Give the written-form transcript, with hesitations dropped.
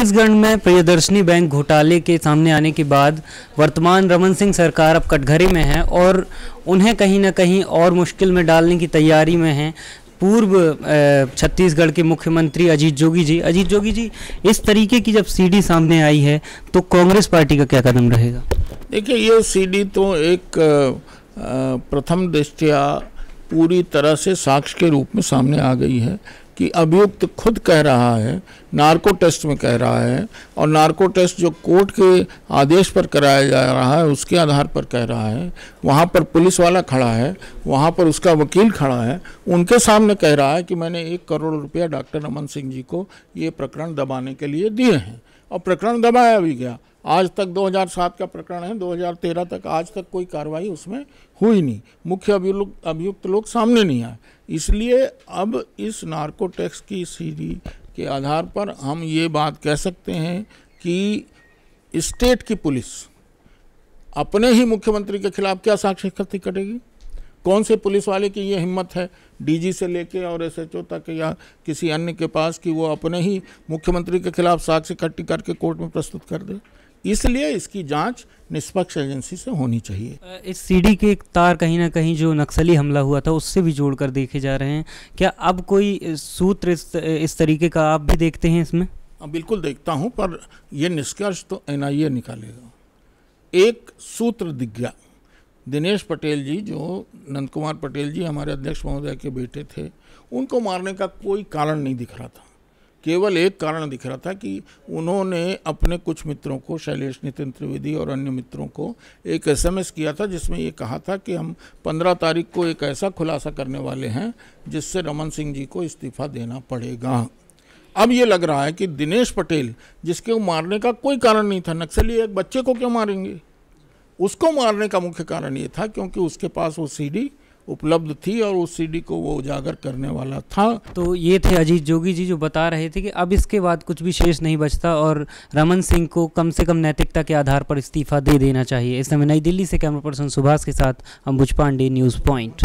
छत्तीसगढ़ में प्रियदर्शनी बैंक घोटाले के सामने आने के बाद वर्तमान रमन सिंह सरकार अब कटघरे में है और उन्हें कहीं ना कहीं और मुश्किल में डालने की तैयारी में है पूर्व छत्तीसगढ़ के मुख्यमंत्री अजीत जोगी जी, इस तरीके की जब सीडी सामने आई है तो कांग्रेस पार्टी का क्या कदम रहेगा? देखिए, ये सीडी तो एक प्रथम दृष्टया पूरी तरह से साक्ष्य के रूप में सामने आ गई है कि अभियुक्त खुद कह रहा है, नार्को टेस्ट में कह रहा है, और नार्को टेस्ट जो कोर्ट के आदेश पर कराया जा रहा है उसके आधार पर कह रहा है। वहाँ पर पुलिस वाला खड़ा है, वहाँ पर उसका वकील खड़ा है, उनके सामने कह रहा है कि मैंने 1 करोड़ रुपया डॉक्टर रमन सिंह जी को ये प्रकरण दबाने के लिए दिए हैं, और प्रकरण दबाया भी गया। आज तक 2007 का प्रकरण है, 2013 तक आज तक कोई कार्रवाई उसमें हुई नहीं, मुख्य अभियुक्त लोग सामने नहीं आए। इसलिए अब इस नार्को टैक्स की सीडी के आधार पर हम ये बात कह सकते हैं कि स्टेट की पुलिस अपने ही मुख्यमंत्री के खिलाफ क्या साक्ष्य इकट्ठी करेगी? कौन से पुलिस वाले की ये हिम्मत है डीजी से लेके और एसएचओ तक या किसी अन्य के पास कि वो अपने ही मुख्यमंत्री के खिलाफ साक्ष्य इकट्ठी करके कोर्ट में प्रस्तुत कर दे? इसलिए इसकी जांच निष्पक्ष एजेंसी से होनी चाहिए। इस सीडी के एक तार कहीं ना कहीं जो नक्सली हमला हुआ था उससे भी जोड़कर देखे जा रहे हैं। क्या अब कोई सूत्र इस तरीके का आप भी देखते हैं इसमें? बिल्कुल देखता हूं, पर यह निष्कर्ष तो एनआईए निकालेगा। एक सूत्र दिख गया। दिनेश पटेल जी, जो नंद कुमार पटेल जी हमारे अध्यक्ष महोदय के बेटे थे, उनको मारने का कोई कारण नहीं दिख रहा था। केवल एक कारण दिख रहा था कि उन्होंने अपने कुछ मित्रों को, शैलेश नितिन त्रिवेदी और अन्य मित्रों को एक एसएमएस किया था जिसमें ये कहा था कि हम 15 तारीख को एक ऐसा खुलासा करने वाले हैं जिससे रमन सिंह जी को इस्तीफा देना पड़ेगा। अब ये लग रहा है कि दिनेश पटेल, जिसके मारने का कोई कारण नहीं था, नक्सली एक बच्चे को क्यों मारेंगे? उसको मारने का मुख्य कारण ये था क्योंकि उसके पास वो सीडी उपलब्ध थी और उस सीडी को वो उजागर करने वाला था। तो ये थे अजीत जोगी जी जो बता रहे थे कि अब इसके बाद कुछ भी शेष नहीं बचता और रमन सिंह को कम से कम नैतिकता के आधार पर इस्तीफा दे देना चाहिए। इस समय नई दिल्ली से कैमरा पर्सन सुभाष के साथ अंबुज पांडे, न्यूज़ पॉइंट।